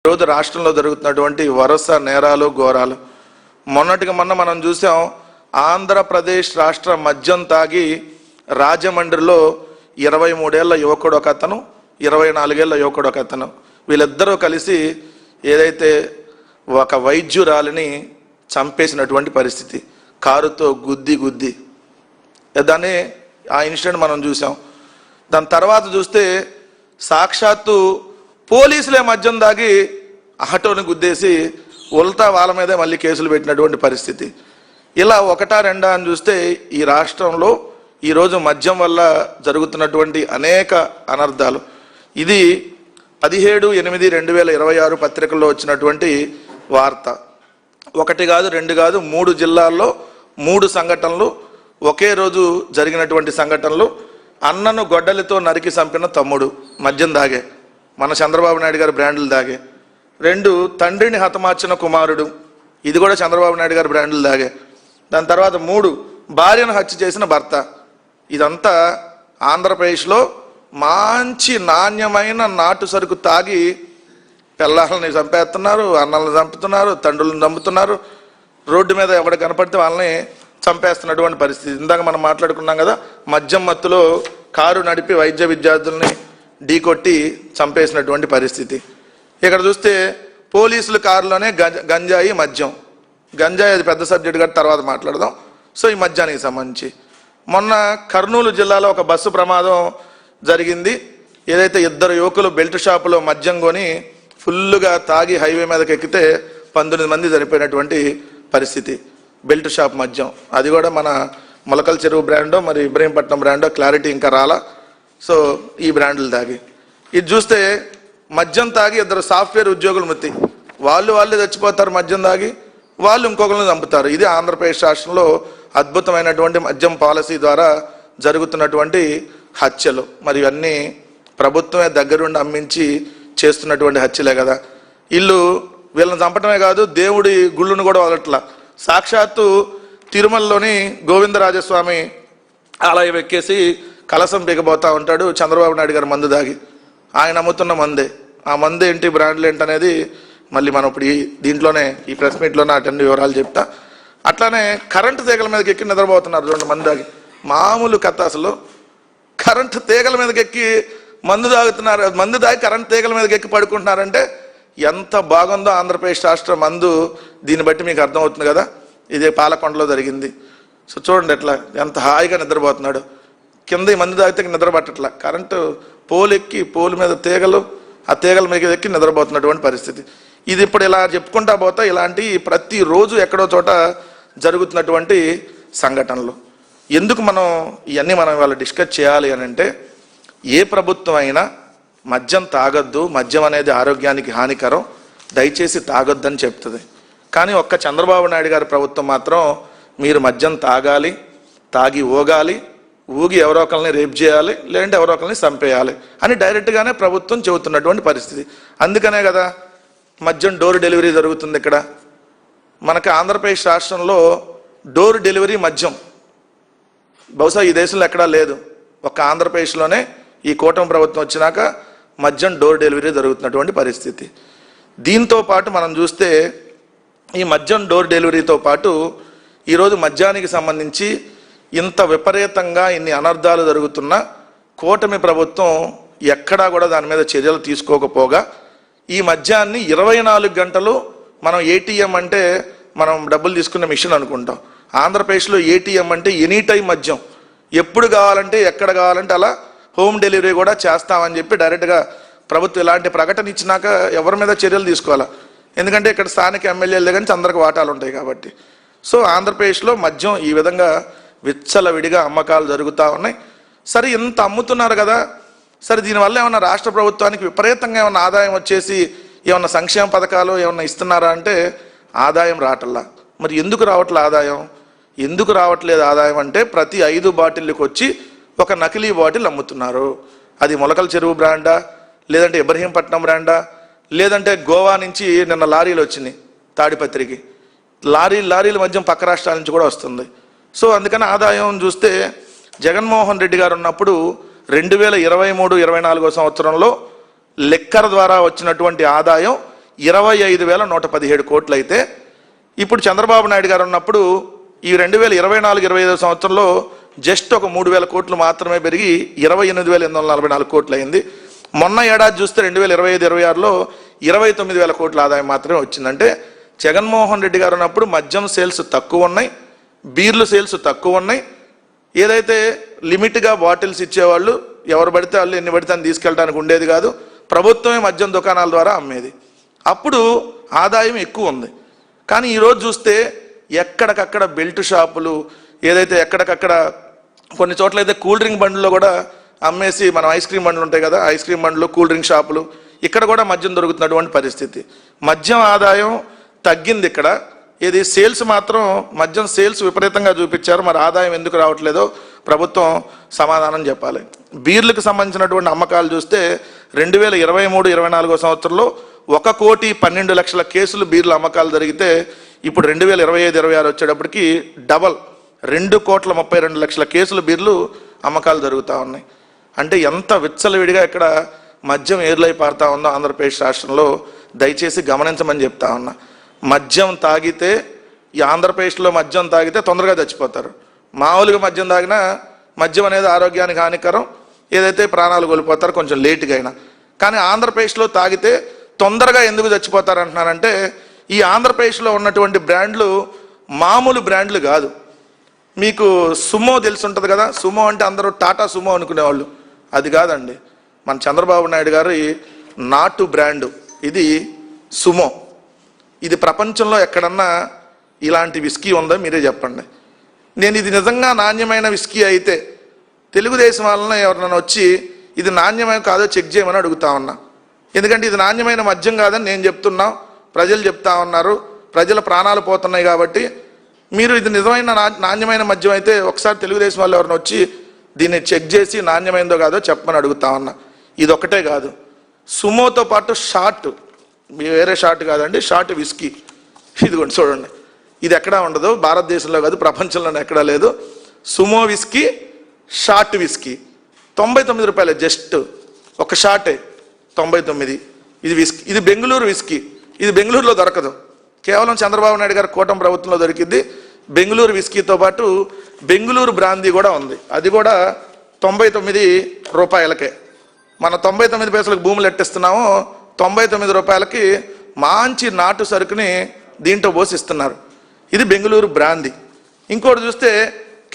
రోజు రాష్ట్రంలో జరుగుతున్నటువంటి వరుస నేరాలు ఘోరాలు. మొన్నటికి మొన్న మనం చూసాం, ఆంధ్రప్రదేశ్ రాష్ట్ర మద్యం తాగి రాజమండ్రిలో 23 ఏళ్ల యువకుడు ఒక అతను, 24 ఏళ్ల యువకుడు ఒక అతను, వీళ్ళిద్దరూ కలిసి ఏదైతే ఒక వైద్యురాలిని చంపేసినటువంటి పరిస్థితి, కారుతో గుద్ది దాన్ని ఆ ఇన్సిడెంట్ మనం చూసాం. దాని తర్వాత చూస్తే సాక్షాత్తు పోలీసులే మద్యం దాగి ఆటోని గుద్దేసి ఉల్టా వాళ్ళ మీదే మళ్ళీ కేసులు పెట్టినటువంటి పరిస్థితి. ఇలా ఒకటా రెండా అని చూస్తే ఈ రాష్ట్రంలో ఈరోజు మద్యం వల్ల జరుగుతున్నటువంటి అనేక అనర్థాలు. ఇది 17/8/2026 పత్రికల్లో వచ్చినటువంటి వార్త. ఒకటి కాదు, రెండు కాదు, 3 జిల్లాల్లో 3 సంఘటనలు, ఒకే రోజు జరిగినటువంటి సంఘటనలు. అన్నను గొడ్డలితో నరికి చంపిన తమ్ముడు మద్యం దాగే, మన చంద్రబాబు నాయుడు గారి బ్రాండ్లు దాగే. 2, తండ్రిని హతమార్చిన కుమారుడు, ఇది కూడా చంద్రబాబు నాయుడు గారి బ్రాండ్లు దాగే. దాని తర్వాత 3, భార్యను హత్య చేసిన భర్త. ఇదంతా ఆంధ్రప్రదేశ్లో మంచి నాణ్యమైన నాటు సరుకు తాగి పిల్లల్ని చంపేస్తున్నారు, అన్నలను చంపుతున్నారు, తండ్రులను చంపుతున్నారు, రోడ్డు మీద ఎవడ కనపడితే వాళ్ళని చంపేస్తున్నటువంటి పరిస్థితి. ఇందాక మనం మాట్లాడుకున్నాం కదా, మద్యం మత్తులో కారు నడిపి వైద్య విద్యార్థుల్ని ఢీకొట్టి చంపేసినటువంటి పరిస్థితి. ఇక్కడ చూస్తే పోలీసుల కారులోనే గంజాయి మద్యం, గంజాయి అది పెద్ద సబ్జెక్ట్ గారి తర్వాత మాట్లాడదాం. సో ఈ మద్యానికి సంబంధించి మొన్న కర్నూలు జిల్లాలో ఒక బస్సు ప్రమాదం జరిగింది. ఏదైతే 2 యువకులు బెల్ట్ షాపులో మద్యం కొని ఫుల్లుగా తాగి హైవే మీదకి ఎక్కితే 19 మంది చనిపోయినటువంటి పరిస్థితి. బెల్ట్ షాప్ మద్యం, అది కూడా మన మొలకల చెరువు బ్రాండో మరి ఇబ్రహీంపట్నం బ్రాండో క్లారిటీ ఇంకా రాలా. సో ఈ బ్రాండ్లు తాగి ఇది చూస్తే మద్యం తాగి 2 సాఫ్ట్వేర్ ఉద్యోగులు మృతి, వాళ్ళే చచ్చిపోతారు మద్యం తాగి, వాళ్ళు ఇంకొకరిని చంపుతారు. ఇది ఆంధ్రప్రదేశ్ రాష్ట్రంలో అద్భుతమైనటువంటి మద్యం పాలసీ ద్వారా జరుగుతున్నటువంటి హత్యలు. మరి ఇవన్నీ ప్రభుత్వమే దగ్గరుండి అమ్మించి చేస్తున్నటువంటి హత్యలే కదా. వీళ్ళని చంపటమే కాదు, దేవుడి గుళ్ళను కూడా వదలట్లా. సాక్షాత్తు తిరుమలలోని గోవిందరాజస్వామి ఆలయం ఎక్కేసి కలసం బిగబోతా ఉంటాడు చంద్రబాబు నాయుడు గారు మందు దాగి. ఆయన అమ్ముతున్న మందే, ఆ మందు ఏంటి, బ్రాండ్లు ఏంటి అనేది మళ్ళీ మనం ఇప్పుడు దీంట్లోనే ఈ ప్రెస్ మీట్లోనే అటెండ్ వివరాలు చెప్తా. అట్లానే కరెంటు తీగల మీదకి ఎక్కి నిద్రపోతున్నారు 2 మంది దాగి. మామూలు కథ, అసలు కరెంటు తీగల మీదకి ఎక్కి మందు తాగుతున్నారు, మందు దాగి కరెంటు తీగల మీదకి ఎక్కి పడుకుంటున్నారంటే ఎంత బాగుందో ఆంధ్రప్రదేశ్ రాష్ట్ర మందు. దీన్ని బట్టి మీకు అర్థమవుతుంది కదా, ఇదే పాలకొండలో జరిగింది. సో చూడండి ఎట్లా ఎంత హాయిగా నిద్రపోతున్నాడు. కింద ఈ మందు తాగితే నిద్ర పట్టట్లా, కరెంటు పోలు ఎక్కి పోలు మీద తీగలు, ఆ తీగల మీద ఎక్కి నిద్రపోతున్నటువంటి పరిస్థితి. ఇది ఇప్పుడు ఇలా చెప్పుకుంటా పోతా ఇలాంటి ప్రతిరోజు ఎక్కడో చోట జరుగుతున్నటువంటి సంఘటనలు. ఎందుకు ఇవన్నీ మనం ఇవాళ డిస్కస్ చేయాలి అని అంటే, ఏ ప్రభుత్వం అయినా మద్యం తాగొద్దు, మద్యం అనేది ఆరోగ్యానికి హానికరం, దయచేసి తాగొద్దని చెప్తుంది. కానీ ఒక్క చంద్రబాబు నాయుడు గారి ప్రభుత్వం మాత్రం మీరు మద్యం తాగాలి, తాగి ఊగి ఎవరో ఒకరిని రేప్ చేయాలి, లేదంటే ఎవరో ఒకరిని చంపేయాలి అని డైరెక్ట్గానే ప్రభుత్వం చెబుతున్నటువంటి పరిస్థితి. అందుకనే కదా మద్యం డోర్ డెలివరీ జరుగుతుంది. ఇక్కడ మనకి ఆంధ్రప్రదేశ్ రాష్ట్రంలో డోర్ డెలివరీ మద్యం బహుశా ఈ దేశంలో ఎక్కడా లేదు. ఒక ఆంధ్రప్రదేశ్లోనే ఈ కూటమి ప్రభుత్వం వచ్చినాక మద్యం డోర్ డెలివరీ జరుగుతున్నటువంటి పరిస్థితి. దీంతో పాటు మనం చూస్తే ఈ మద్యం డోర్ డెలివరీతో పాటు ఈరోజు మద్యానికి సంబంధించి ఇంత విపరీతంగా ఇన్ని అనర్థాలు జరుగుతున్న కూటమి ప్రభుత్వం ఎక్కడా కూడా దాని మీద చర్యలు తీసుకోకపోగా ఈ మద్యాన్ని 24 గంటలు మనం ఏటీఎం అంటే మనం డబ్బులు తీసుకునే మిషన్ అనుకుంటాం. ఆంధ్రప్రదేశ్లో ఏటీఎం అంటే ఎనీ టైం మద్యం, ఎప్పుడు కావాలంటే ఎక్కడ కావాలంటే అలా హోమ్ డెలివరీ కూడా చేస్తామని చెప్పి డైరెక్ట్గా ప్రభుత్వం ఇలాంటి ప్రకటన ఇచ్చినాక ఎవరి మీద చర్యలు తీసుకోవాలా? ఎందుకంటే ఇక్కడ స్థానిక ఎమ్మెల్యేలు దగ్గర నుంచి అందరికి వాటాలు ఉంటాయి కాబట్టి. సో ఆంధ్రప్రదేశ్లో మద్యం ఈ విధంగా విచ్చలవిడిగా అమ్మకాలు జరుగుతూ ఉన్నాయి. సరే ఇంత అమ్ముతున్నారు కదా, సరే దీనివల్ల ఏమన్నా రాష్ట్ర ప్రభుత్వానికి విపరీతంగా ఏమన్నా ఆదాయం వచ్చేసి ఏమన్నా సంక్షేమ పథకాలు ఏమన్నా ఇస్తున్నారా అంటే ఆదాయం రావట్లా. మరి ఎందుకు రావట్లే ఆదాయం? ఎందుకు రావట్లేదు ఆదాయం అంటే, ప్రతి 5 బాటిళ్ళకి వచ్చి ఒక నకిలీ బాటిల్ అమ్ముతున్నారు. అది మొలకల చెరువు బ్రాండా, లేదంటే ఇబ్రహీంపట్నం బ్రాండా, లేదంటే గోవా నుంచి నిన్న లారీలు వచ్చినాయి తాడిపత్రికి, లారీల మధ్య పక్క రాష్ట్రాల నుంచి కూడా వస్తుంది. సో అందుకని ఆదాయం చూస్తే జగన్మోహన్ రెడ్డి గారు ఉన్నప్పుడు 2023-24 సంవత్సరంలో లెక్కర్ ద్వారా వచ్చినటువంటి ఆదాయం 25,117 కోట్లు అయితే ఇప్పుడు చంద్రబాబు నాయుడు గారు ఉన్నప్పుడు ఈ 2024-25 సంవత్సరంలో జస్ట్ ఒక 3,000 కోట్లు మాత్రమే పెరిగి 28,844 కోట్లు అయింది. మొన్న ఏడాది చూస్తే 2025-26లో 29,000 కోట్ల ఆదాయం మాత్రమే వచ్చిందంటే జగన్మోహన్ రెడ్డి గారు ఉన్నప్పుడు మద్యం సేల్స్ తక్కువ ఉన్నాయి, బీర్లు సేల్స్ తక్కువ ఉన్నాయి. ఏదైతే లిమిట్గా బాటిల్స్ ఇచ్చేవాళ్ళు ఎవరు పడితే వాళ్ళు ఎన్ని పడితే అని తీసుకెళ్ళడానికి ఉండేది కాదు, ప్రభుత్వమే మద్యం దుకాణాల ద్వారా అమ్మేది. అప్పుడు ఆదాయం ఎక్కువ ఉంది. కానీ ఈరోజు చూస్తే ఎక్కడికక్కడ బెల్ట్ షాపులు, ఏదైతే ఎక్కడికక్కడ కొన్ని చోట్ల అయితే కూల్ డ్రింక్ బండ్లో కూడా అమ్మేసి, మనం ఐస్ క్రీమ్ బండ్లు ఉంటాయి కదా, ఐస్ క్రీమ్ బండ్లు, కూల్ డ్రింక్ షాపులు, ఇక్కడ కూడా మద్యం దొరుకుతున్నటువంటి పరిస్థితి. మద్యం ఆదాయం తగ్గింది ఇక్కడ. ఇది సేల్స్ మాత్రం మద్యం సేల్స్ విపరీతంగా చూపించారు. మరి ఆదాయం ఎందుకు రావట్లేదో ప్రభుత్వం సమాధానం చెప్పాలి. బీర్లకు సంబంధించినటువంటి అమ్మకాలు చూస్తే 2023-24 సంవత్సరంలో 1,12,00,000 కేసులు బీర్ల అమ్మకాలు జరిగితే ఇప్పుడు 2025-26 వచ్చేటప్పటికి డబల్ 2,32,00,000 కేసులు బీర్లు అమ్మకాలు జరుగుతూ ఉన్నాయి. అంటే ఎంత విచ్చలవిడిగా ఇక్కడ మద్యం ఏర్లై పారుతా ఉందో ఆంధ్రప్రదేశ్ రాష్ట్రంలో దయచేసి గమనించమని చెప్తా ఉన్నా. మద్యం తాగితే, ఈ ఆంధ్రప్రదేశ్లో మద్యం తాగితే తొందరగా చచ్చిపోతారు. మామూలుగా మద్యం తాగినా మద్యం అనేది ఆరోగ్యానికి హానికరం, ఏదైతే ప్రాణాలు కోల్పోతారు కొంచెం లేటుగా అయినా. కానీ ఆంధ్రప్రదేశ్లో తాగితే తొందరగా ఎందుకు చచ్చిపోతారు అంటున్నారంటే, ఈ ఆంధ్రప్రదేశ్లో ఉన్నటువంటి బ్రాండ్లు మామూలు బ్రాండ్లు కాదు. మీకు సుమో తెలిసి ఉంటుంది కదా, సుమో అంటే అందరూ టాటా సుమో అనుకునేవాళ్ళు, అది కాదండి. మన చంద్రబాబు నాయుడు గారి నాటు బ్రాండు ఇది సుమో. ఇది ప్రపంచంలో ఎక్కడన్నా ఇలాంటి విస్కీ ఉందో మీరే చెప్పండి. నేను ఇది నిజంగా నాణ్యమైన విస్కీ అయితే తెలుగుదేశం వాళ్ళని ఎవరైనా వచ్చి ఇది నాణ్యమైన కాదో చెక్ చేయమని అడుగుతా ఉన్నా. ఎందుకంటే ఇది నాణ్యమైన మద్యం కాదని నేను చెప్తున్నా, ప్రజలు చెప్తా ఉన్నారు, ప్రజల ప్రాణాలు పోతున్నాయి. కాబట్టి మీరు ఇది నిజమైన నాణ్యమైన మద్యం అయితే ఒకసారి తెలుగుదేశం వాళ్ళు ఎవరైనా వచ్చి దీన్ని చెక్ చేసి నాణ్యమైనదో కాదో చెప్పమని అడుగుతా ఉన్నా. ఇది ఒక్కటే కాదు, సుమోతో పాటు షార్ట్, వేరే షార్ట్ కాదండి, షార్ట్ విస్కీ. ఇదిగోండి చూడండి, ఇది ఎక్కడా ఉండదు, భారతదేశంలో కాదు ప్రపంచంలోనే ఎక్కడా లేదు. సుమో విస్కీ, షార్ట్ విస్కీ 99 రూపాయలు, జస్ట్ ఒక షార్టే 99. ఇది విస్కీ, ఇది బెంగళూరు విస్కీ. ఇది బెంగళూరులో దొరకదు, కేవలం చంద్రబాబు నాయుడు గారు కూటమి ప్రభుత్వంలో దొరికింది. బెంగళూరు విస్కీతో పాటు బెంగళూరు బ్రాందీ కూడా ఉంది, అది కూడా 99 రూపాయలకే. మన 99 పైసలకు భూములు ఎట్టిస్తున్నామో 99 రూపాయలకి మంచి నాటు సరుకుని దీంట్లో పోసి ఇస్తున్నారు. ఇది బెంగళూరు బ్రాందీ. ఇంకోటి చూస్తే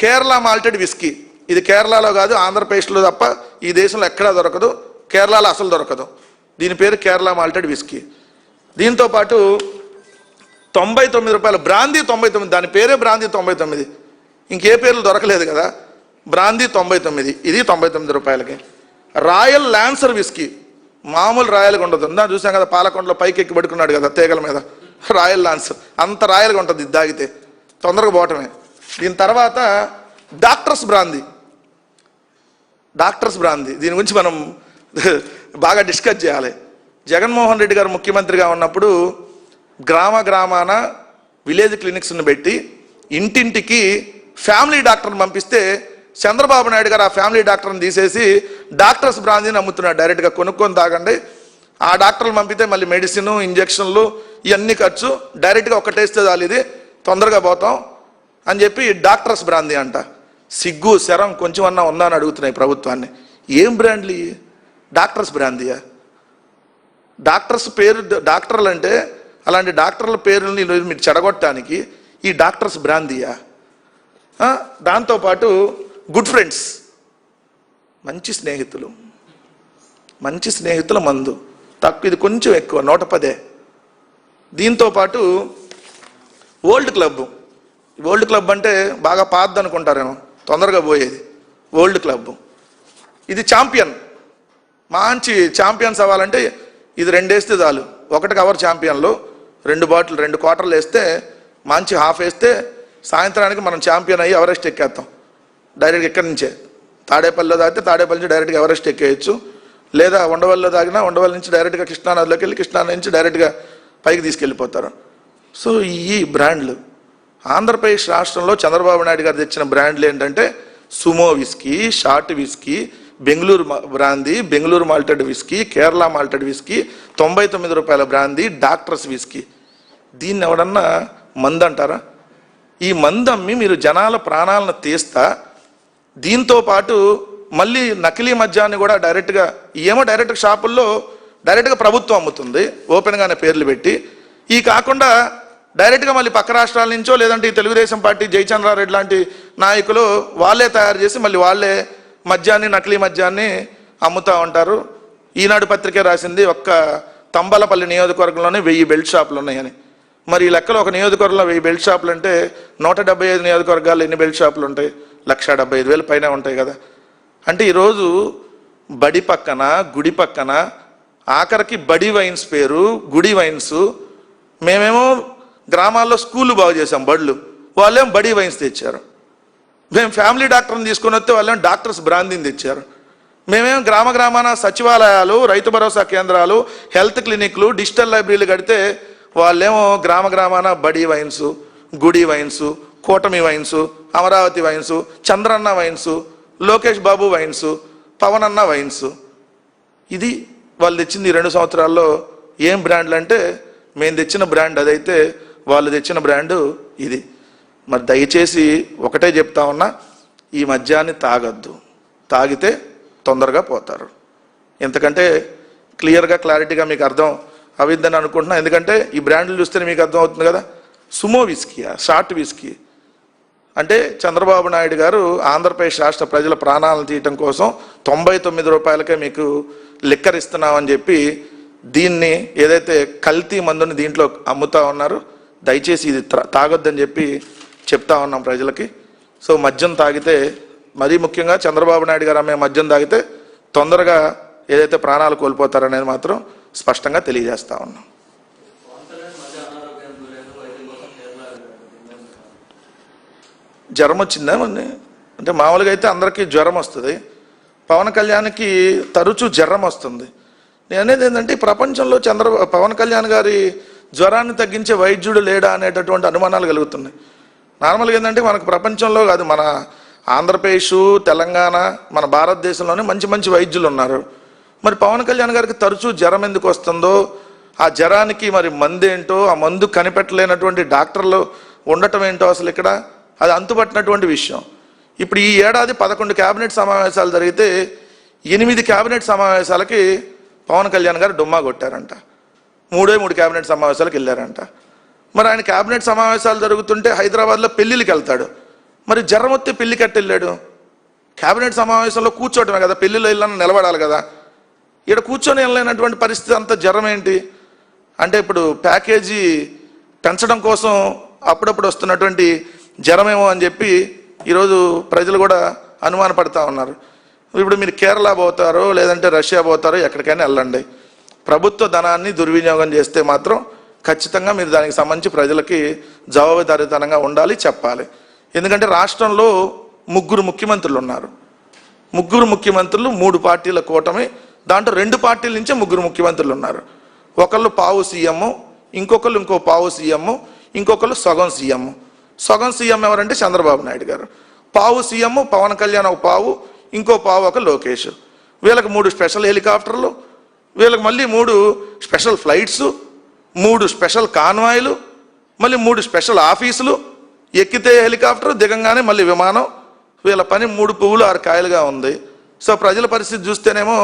కేరళ మాల్టెడ్ విస్కీ. ఇది కేరళలో కాదు, ఆంధ్రప్రదేశ్లో తప్ప ఈ దేశంలో ఎక్కడా దొరకదు, కేరళలో అసలు దొరకదు. దీని పేరు కేరళ మాల్టెడ్ విస్కీ. దీంతో పాటు 99 రూపాయలు బ్రాందీ 99, దాని పేరే బ్రాందీ 99, ఇంకే పేర్లు దొరకలేదు కదా, బ్రాందీ 99, ఇది 99 రూపాయలకి. రాయల్ ల్యాన్సర్ విస్కీ, మామూలు రాయల్గా ఉండదు. ఇందా చూసాం కదా, పాలకొండలో పైకి ఎక్కి పడుకున్నాడు కదా తీగల మీద, రాయల్ ల్యాన్సర్ అంత రాయల్గా ఉంటుంది, ఇది తాగితే తొందరగా పోవటమే. దీని తర్వాత డాక్టర్స్ బ్రాందీ. డాక్టర్స్ బ్రాందీ దీని గురించి మనం బాగా డిస్కస్ చేయాలి. జగన్మోహన్ రెడ్డి గారు ముఖ్యమంత్రిగా ఉన్నప్పుడు గ్రామాన విలేజ్ క్లినిక్స్ని పెట్టి ఇంటింటికి ఫ్యామిలీ డాక్టర్ని పంపిస్తే చంద్రబాబు నాయుడు గారు ఆ ఫ్యామిలీ డాక్టర్ని తీసేసి డాక్టర్స్ బ్రాందీని అమ్ముతున్నాడు. డైరెక్ట్గా కొనుక్కొని తాగండి, ఆ డాక్టర్లు పంపితే మళ్ళీ మెడిసిన్, ఇంజక్షన్లు ఇవన్నీ ఖర్చు, డైరెక్ట్గా ఒక్కటేస్తే చాలు, ఇది తొందరగా పోతాం అని చెప్పి డాక్టర్స్ బ్రాందీ అంట. సిగ్గు శరం కొంచెం అన్నా ఉందా అని అడుగుతున్నాయి ప్రభుత్వాన్ని. ఏం బ్రాండ్లు? డాక్టర్స్ బ్రాందీయా? డాక్టర్స్ పేరు, డాక్టర్లు అంటే అలాంటి డాక్టర్ల పేరుని మీరు చెడగొట్టడానికి ఈ డాక్టర్స్ బ్రాందీయా? దాంతోపాటు గుడ్ ఫ్రెండ్స్, మంచి స్నేహితుల మందు తక్కువ, ఇది కొంచెం ఎక్కువ 110. దీంతో పాటు ఓల్డ్ క్లబ్ అంటే బాగా పాతది అనుకుంటారేమో, తొందరగా పోయేది ఓల్డ్ క్లబ్. ఇది ఛాంపియన్, మంచి ఛాంపియన్స్ అవ్వాలంటే ఇది 2 వేస్తే చాలు, 1 కవర్ ఛాంపియన్లో 2 బాటిల్ 2 క్వార్టర్లు వేస్తే, మంచి హాఫ్ వేస్తే సాయంత్రానికి మనం ఛాంపియన్ అయ్యి ఎవరెస్ట్ ఎక్కేస్తాం. డైరెక్ట్గా ఇక్కడి నుంచే తాడేపల్లిలో తాగితే తాడేపల్లి నుంచి డైరెక్ట్గా ఎవరెస్ట్ ఎక్కేయచ్చు, లేదా ఉండవల్లిలో తాగినా ఉండవల్లి నుంచి డైరెక్ట్గా కృష్ణానదిలోకి వెళ్ళి కృష్ణానది నుంచి డైరెక్ట్గా పైకి తీసుకెళ్ళిపోతారు. సో ఈ బ్రాండ్లు ఆంధ్రప్రదేశ్ రాష్ట్రంలో చంద్రబాబు నాయుడు గారు తెచ్చిన బ్రాండ్లు ఏంటంటే Sumo whisky, short whisky, Bengaluru brandy, Bengaluru malted whisky, Kerala malted whisky, 99 రూపాయల బ్రాందీ, డాక్టర్స్ విస్కీ. దీన్ని ఎవడన్నా మందు అంటారా? ఈ మందు అమ్మి మీరు జనాల ప్రాణాలను తీస్తా, దీంతో పాటు మళ్ళీ నకిలీ మద్యాన్ని కూడా డైరెక్ట్గా షాపుల్లో డైరెక్ట్గా ప్రభుత్వం అమ్ముతుంది ఓపెన్గానే పేర్లు పెట్టి. ఈ కాకుండా డైరెక్ట్గా మళ్ళీ పక్క రాష్ట్రాల నుంచో లేదంటే ఈ తెలుగుదేశం పార్టీ జయచంద్రారెడ్డి లాంటి నాయకులు వాళ్ళే తయారు చేసి మళ్ళీ వాళ్ళే మద్యాన్ని, నకిలీ మద్యాన్ని అమ్ముతూ ఉంటారు. ఈనాడు పత్రికే రాసింది ఒక్క తంబలపల్లి నియోజకవర్గంలోనే 1000 బెల్ట్ షాపులు ఉన్నాయని. మరి ఈ లెక్కలో ఒక నియోజకవర్గంలో 1000 బెల్ట్ షాపులు అంటే 175 నియోజకవర్గాల్లో ఎన్ని బెల్ట్ షాపులు ఉంటాయి? 1,75,000 పైన ఉంటాయి కదా. అంటే ఈరోజు బడి పక్కన, గుడి పక్కన, ఆఖరికి బడి వైన్స్ పేరు గుడి వైన్స్. మేమేమో గ్రామాల్లో స్కూళ్ళు బాగు చేసాం, బడులు, వాళ్ళేమో బడి వైన్స్ తెచ్చారు. మేము ఫ్యామిలీ డాక్టర్ని తీసుకుని వస్తే వాళ్ళేమో డాక్టర్స్ బ్రాందీని తెచ్చారు. మేమేమో గ్రామాన సచివాలయాలు, రైతు భరోసా కేంద్రాలు, హెల్త్ క్లినిక్లు, డిజిటల్ లైబ్రరీలు కడితే వాళ్ళేమో గ్రామాన బడి వైన్స్, గుడి వైన్స్, కూటమి wines, Amaravati wines, Chandranna wines, Lokesh Babu wines, Pawan అన్న వైన్స్. ఇది వాళ్ళు తెచ్చింది 2 సంవత్సరాల్లో. ఏం బ్రాండ్లు అంటే మేము తెచ్చిన బ్రాండ్ అదైతే వాళ్ళు తెచ్చిన బ్రాండు ఇది. మరి దయచేసి ఒకటే చెప్తా ఉన్నా, ఈ మద్యాన్ని తాగొద్దు. తాగితే తొందరగా పోతారు. ఎంతకంటే క్లారిటీగా మీకు అర్థం అవిద్దని అనుకుంటున్నా. ఎందుకంటే ఈ బ్రాండ్లు చూస్తేనే మీకు అర్థం అవుతుంది కదా. సుమో విస్కీయా, షార్ట్ విస్కీ అంటే చంద్రబాబు నాయుడు గారు ఆంధ్రప్రదేశ్ రాష్ట్ర ప్రజల ప్రాణాలను తీయటం కోసం 99 రూపాయలకే మీకు లిక్కర్ ఇస్తున్నామని చెప్పి దీన్ని ఏదైతే కల్తీ మందుని దీంట్లో అమ్ముతా ఉన్నారు. దయచేసి ఇది తాగొద్దని చెప్పి చెప్తా ఉన్నాం ప్రజలకి. సో మద్యం తాగితే, మరీ ముఖ్యంగా చంద్రబాబు నాయుడు గారు అమ్మే మద్యం తాగితే తొందరగా ఏదైతే ప్రాణాలు కోల్పోతారనేది మాత్రం స్పష్టంగా తెలియజేస్తా ఉన్నాం. జ్వరం వచ్చిందా అంటే మామూలుగా అయితే అందరికీ జ్వరం వస్తుంది. పవన్ కళ్యాణ్కి తరచూ జ్వరం వస్తుంది. నేను అనేది ఏంటంటే ప్రపంచంలో పవన్ కళ్యాణ్ గారి జ్వరాన్ని తగ్గించే వైద్యుడు లేడా అనేటటువంటి అనుమానాలు కలుగుతున్నాయి. నార్మల్గా ఏంటంటే మనకు ప్రపంచంలో కాదు, మన ఆంధ్రప్రదేశ్, తెలంగాణ, మన భారతదేశంలోనే మంచి వైద్యులు ఉన్నారు. మరి పవన్ కళ్యాణ్ గారికి తరచూ జ్వరం ఎందుకు వస్తుందో, ఆ జ్వరానికి మరి మందు ఏంటో, ఆ మందు కనిపెట్టలేనటువంటి డాక్టర్లు ఉండటం ఏంటో అసలు ఇక్కడ అది అంతుపట్టినటువంటి విషయం. ఇప్పుడు ఈ ఏడాది 11 కేబినెట్ సమావేశాలు జరిగితే 8 కేబినెట్ సమావేశాలకి పవన్ కళ్యాణ్ గారు డుమ్మా కొట్టారంట. 3 కేబినెట్ సమావేశాలకు వెళ్ళారంట. మరి ఆయన కేబినెట్ సమావేశాలు జరుగుతుంటే హైదరాబాద్లో పెళ్ళిళ్ళకి వెళ్తాడు. మరి జ్వరం వస్తే పెళ్లి కట్టెళ్ళాడు. కేబినెట్ సమావేశంలో కూర్చోవటమే కదా, పెళ్లిలో వెళ్ళాలని నిలబడాలి కదా. ఇక్కడ కూర్చొని వెళ్ళలేనటువంటి పరిస్థితి, అంత జ్వరం ఏంటి అంటే ఇప్పుడు ప్యాకేజీ పెంచడం కోసం అప్పుడప్పుడు వస్తున్నటువంటి జ్వరమేమో అని చెప్పి ఈరోజు ప్రజలు కూడా అనుమానపడతా ఉన్నారు. ఇప్పుడు మీరు కేరళ పోతారో లేదంటే రష్యా పోతారో ఎక్కడికైనా వెళ్ళండి, ప్రభుత్వ ధనాన్ని దుర్వినియోగం చేస్తే మాత్రం ఖచ్చితంగా మీరు దానికి సంబంధించి ప్రజలకి జవాబుదారీతనంగా ఉండాలి, చెప్పాలి. ఎందుకంటే రాష్ట్రంలో 3 ముఖ్యమంత్రులు ఉన్నారు. 3 ముఖ్యమంత్రులు 3 పార్టీల కూటమి, దాంట్లో 2 పార్టీల నుంచే 3 ముఖ్యమంత్రులు ఉన్నారు. ఒకళ్ళు పావు సీఎం, ఇంకొకళ్ళు ఇంకో పావు సీఎం, ఇంకొకళ్ళు సగం సీఎం. సగం సీఎం ఎవరంటే చంద్రబాబు నాయుడు గారు. పావు సీఎం పవన్ కళ్యాణ్ ఒక పావు, ఇంకో పావు ఒక లోకేష్. వీళ్ళకి 3 స్పెషల్ హెలికాప్టర్లు, వీళ్ళకి మళ్ళీ 3 స్పెషల్ ఫ్లైట్స్, 3 స్పెషల్ కాన్వాయ్లు, మళ్ళీ 3 స్పెషల్ ఆఫీసులు. ఎక్కితే హెలికాప్టర్, దిగంగానే మళ్ళీ విమానం. వీళ్ళ పని 3 పువ్వులు 6 కాయలుగా ఉంది. సో ప్రజల పరిస్థితి చూస్తేనేమో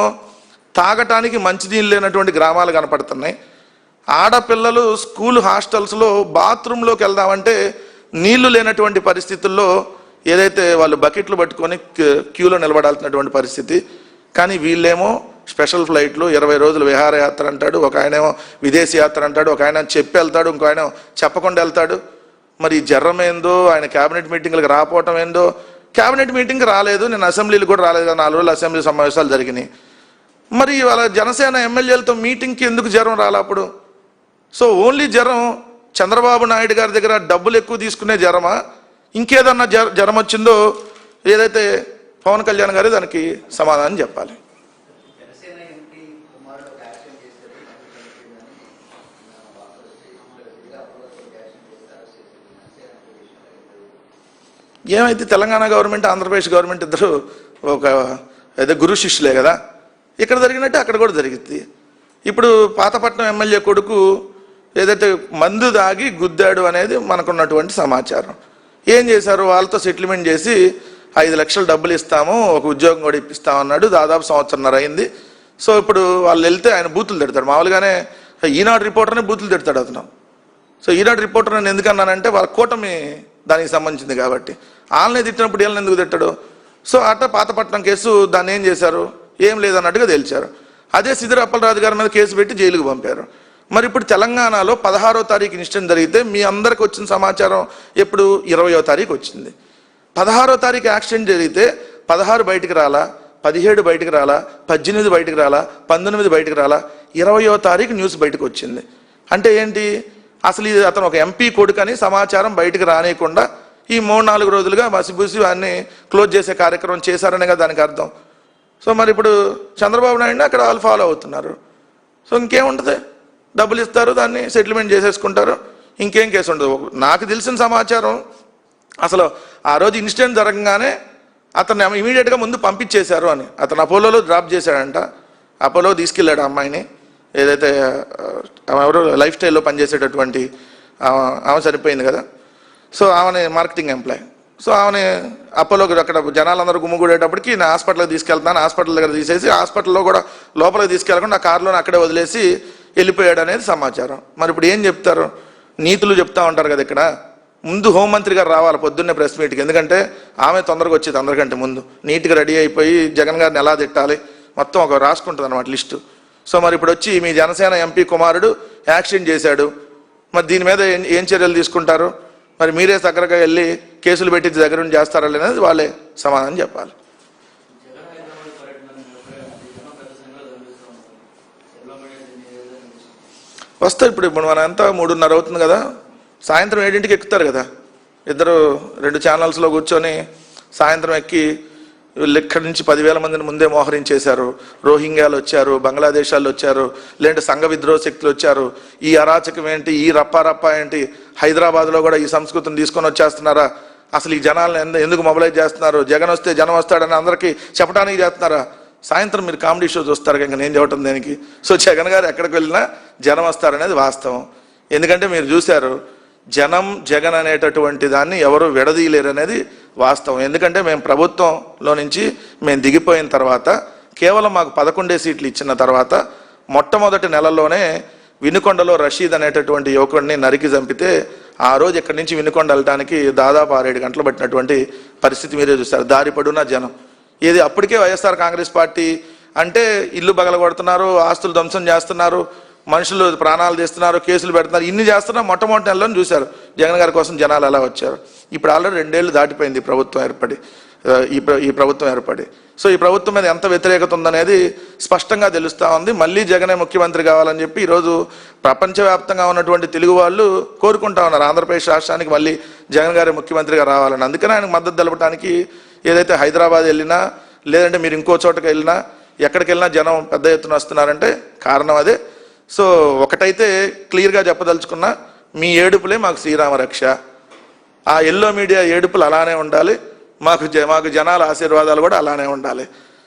తాగటానికి మంచినీళ్ళు లేనటువంటి గ్రామాలు కనపడుతున్నాయి. ఆడపిల్లలు స్కూల్ హాస్టల్స్లో బాత్రూంలోకి వెళ్దామంటే నీళ్లు లేనటువంటి పరిస్థితుల్లో ఏదైతే వాళ్ళు బకెట్లు పట్టుకొని క్యూలో నిలబడాల్సినటువంటి పరిస్థితి. కానీ వీళ్ళేమో స్పెషల్ ఫ్లైట్లు, 20 రోజులు విహారయాత్ర అంటాడు, ఒక ఆయనేమో విదేశీ యాత్ర అంటాడు, ఒక ఆయన చెప్పి వెళ్తాడు, ఇంకో ఆయన చెప్పకుండా వెళ్తాడు. మరి జ్వరం ఏందో, ఆయన క్యాబినెట్ మీటింగ్లకు రాపోవటం ఏందో. క్యాబినెట్ మీటింగ్కి రాలేదు, నేను అసెంబ్లీలు కూడా రాలేదు, 4 రోజులు అసెంబ్లీ సమావేశాలు జరిగినాయి. మరి వాళ్ళ జనసేన ఎమ్మెల్యేలతో మీటింగ్కి ఎందుకు జ్వరం రాలప్పుడు? సో ఓన్లీ జ్వరం చంద్రబాబు నాయుడు గారి దగ్గర డబ్బులు ఎక్కువ తీసుకునే జ్వరమా, ఇంకేదన్నా జ్వరం వచ్చిందో ఏదైతే పవన్ కళ్యాణ్ గారు దానికి సమాధానం చెప్పాలి. ఏమైతే తెలంగాణ గవర్నమెంట్, ఆంధ్రప్రదేశ్ గవర్నమెంట్ ఇద్దరు ఒక అదే గురు శిష్యులే కదా, ఇక్కడ జరిగినట్టే అక్కడ కూడా జరిగింది. ఇప్పుడు పాతపట్నం ఎమ్మెల్యే కొడుకు ఏదైతే మందు దాగి గుద్దాడు అనేది మనకున్నటువంటి సమాచారం. ఏం చేశారు, వాళ్ళతో సెటిల్మెంట్ చేసి 5 లక్షలు డబ్బులు ఇస్తాము, ఒక ఉద్యోగం కూడా ఇప్పిస్తామన్నాడు. దాదాపు సంవత్సరంన్నర అయింది. సో ఇప్పుడు వాళ్ళు వెళ్తే ఆయన బూతులు తిడతాడు. మామూలుగానే ఈనాడు రిపోర్టర్ని బూతులు తిడతాడు అతను. సో ఈనాడు రిపోర్టర్ అని ఎందుకన్నానంటే వాళ్ళ కూటమి దానికి సంబంధించింది కాబట్టి. వాళ్ళని తిట్టినప్పుడు వీళ్ళని ఎందుకు తిట్టాడు? సో అట్లా పాతపట్నం కేసు దాన్ని ఏం చేశారు, ఏం లేదన్నట్టుగా తేల్చారు. అదే సిద్దిరి అప్పలరాజు గారి మీద కేసు పెట్టి జైలుకు పంపారు. మరి ఇప్పుడు తెలంగాణలో 16వ తారీఖు ఇన్సిడెంట్ జరిగితే మీ అందరికి వచ్చిన సమాచారం ఎప్పుడు 20వ తారీఖు వచ్చింది. 16వ తారీఖు యాక్సిడెంట్ జరిగితే 16 బయటికి రాలా, 17 బయటికి రాలా, 18 బయటికి రాలా, 19 బయటికి రాలా, 20వ తారీఖు న్యూస్ బయటకు వచ్చింది. అంటే ఏంటి, అసలు ఇది అతను ఒక ఎంపీ కొడుకని సమాచారం బయటకు రానియకుండా ఈ 3-4 రోజులుగా మసిబూసి అన్ని క్లోజ్ చేసే కార్యక్రమం చేశారనే కదా దానికి అర్థం. సో మరి ఇప్పుడు చంద్రబాబు నాయుడు అక్కడ వాళ్ళు ఫాలో అవుతున్నారు. సో ఇంకేముంటుంది, డబ్బులు ఇస్తారు, దాన్ని సెటిల్మెంట్ చేసేసుకుంటారు, ఇంకేం కేసు ఉండదు. నాకు తెలిసిన సమాచారం అసలు ఆ రోజు ఇన్సిడెంట్ జరగగానే అతను ఇమీడియట్గా ముందు పంపించేశారు అని. అతను అపోలోలో డ్రాప్ చేశాడంట. అపోలో తీసుకెళ్ళాడు అమ్మాయిని, ఏదైతే ఎవరు లైఫ్ స్టైల్లో పనిచేసేటటువంటి ఆమె చనిపోయింది కదా. సో ఆమెని మార్కెటింగ్ ఎంప్లాయ్. సో ఆమెని అపోలోకి అక్కడ జనాలందరూ గుమ్ముగూడేటప్పటికి నేను హాస్పిటల్కి తీసుకెళ్తాను, హాస్పిటల్ దగ్గర తీసేసి హాస్పిటల్లో కూడా లోపలికి తీసుకెళ్లకుండా ఆ కారులో అక్కడే వదిలేసి వెళ్ళిపోయాడు అనేది సమాచారం. మరి ఇప్పుడు ఏం చెప్తారు, నీతులు చెప్తా ఉంటారు కదా. ఇక్కడ ముందు హోంమంత్రి గారు రావాలి పొద్దున్నే ప్రెస్ మీట్కి, ఎందుకంటే ఆమె తొందరగా వచ్చేది అందరికంటే ముందు. నీట్గా రెడీ అయిపోయి జగన్ గారిని ఎలా తిట్టాలి మొత్తం ఒక రాసుకుంటుంది అన్నమాట లిస్టు. సో మరి ఇప్పుడు వచ్చి మీ జనసేన ఎంపీ కుమారుడు యాక్సిడెంట్ చేశాడు, మరి దీని మీద ఏం చర్యలు తీసుకుంటారు, మరి మీరే దగ్గరగా వెళ్ళి కేసులు పెట్టి దగ్గర నుండి చేస్తారా అనేది వాళ్ళే సమాధానం చెప్పాలి. వస్తే ఇప్పుడు మన అంతా 3:30 అవుతుంది కదా, సాయంత్రం 7ంటికి ఎక్కుతారు కదా ఇద్దరు 2 ఛానల్స్లో కూర్చొని. సాయంత్రం ఎక్కి వీళ్ళు ఇక్కడి నుంచి 10,000 మందిని ముందే మోహరించేశారు. రోహింగ్యాలు వచ్చారు, బంగ్లాదేశాలు వచ్చారు, లేదంటే సంఘ విద్రోహ శక్తులు వచ్చారు. ఈ అరాచకం ఏంటి, ఈ రప్ప ఏంటి, హైదరాబాద్లో కూడా ఈ సంస్కృతిని తీసుకొని వచ్చేస్తున్నారా, అసలు ఈ జనాలను ఎందుకు మొబిలైజ్ చేస్తున్నారు, జగన్ వస్తే జనం వస్తాడని అందరికీ చెప్పడానికి చేస్తున్నారా. సాయంత్రం మీరు కామెడీ షో చూస్తారు, ఇంకా నేను చెప్పటం దేనికి. సో జగన్ గారు ఎక్కడికి వెళ్ళినా జనం వస్తారనేది వాస్తవం. ఎందుకంటే మీరు చూశారు, జగన్ అనేటటువంటి దాన్ని ఎవరు విడదీయలేరు అనేది వాస్తవం. ఎందుకంటే మేము ప్రభుత్వంలో నుంచి మేము దిగిపోయిన తర్వాత కేవలం మాకు 11 సీట్లు ఇచ్చిన తర్వాత మొట్టమొదటి నెలల్లోనే వినుకొండలో రషీద్ అనేటటువంటి యువకుడిని నరికి చంపితే ఆ రోజు ఇక్కడి నుంచి వినుకొండ వెళ్ళడానికి దాదాపు 6-7 గంటలు పట్టినటువంటి పరిస్థితి మీరే చూస్తారు. దారి పడున్న జనం ఏది అప్పటికే వైఎస్ఆర్ కాంగ్రెస్ పార్టీ అంటే ఇల్లు బగలగొడుతున్నారు, ఆస్తులు ధ్వంసం చేస్తున్నారు, మనుషులు ప్రాణాలు తీస్తున్నారు, కేసులు పెడుతున్నారు, ఇన్ని చేస్తున్నా మొట్టమొదటి నెలలో చూశారు జగన్ గారి కోసం జనాలు ఎలా వచ్చారు. ఇప్పుడు ఆల్రెడీ 2 ఏళ్ళు దాటిపోయింది ఈ ప్రభుత్వం ఏర్పడి. సో ఈ ప్రభుత్వం మీద ఎంత వ్యతిరేకత ఉందనేది స్పష్టంగా తెలుస్తూ ఉంది. మళ్ళీ జగనే ముఖ్యమంత్రి కావాలని చెప్పి ఈరోజు ప్రపంచవ్యాప్తంగా ఉన్నటువంటి తెలుగు వాళ్ళు కోరుకుంటా ఉన్నారు, ఆంధ్రప్రదేశ్ రాష్ట్రానికి మళ్ళీ జగన్ గారి ముఖ్యమంత్రిగా రావాలని. అందుకని ఆయనకు మద్దతు తెలపడానికి ఏదైతే హైదరాబాద్ వెళ్ళినా లేదంటే మీరు ఇంకో చోటకి వెళ్ళినా ఎక్కడికి వెళ్ళినా జనం పెద్ద ఎత్తున వస్తున్నారంటే కారణం అదే. సో ఒకటైతే క్లియర్గా చెప్పదలుచుకున్నా, మీ ఏడుపులే మాకు శ్రీరామ రక్ష. ఆ ఎల్లో మీడియా ఏడుపులు అలానే ఉండాలి, మాకు జనాల ఆశీర్వాదాలు కూడా అలానే ఉండాలి.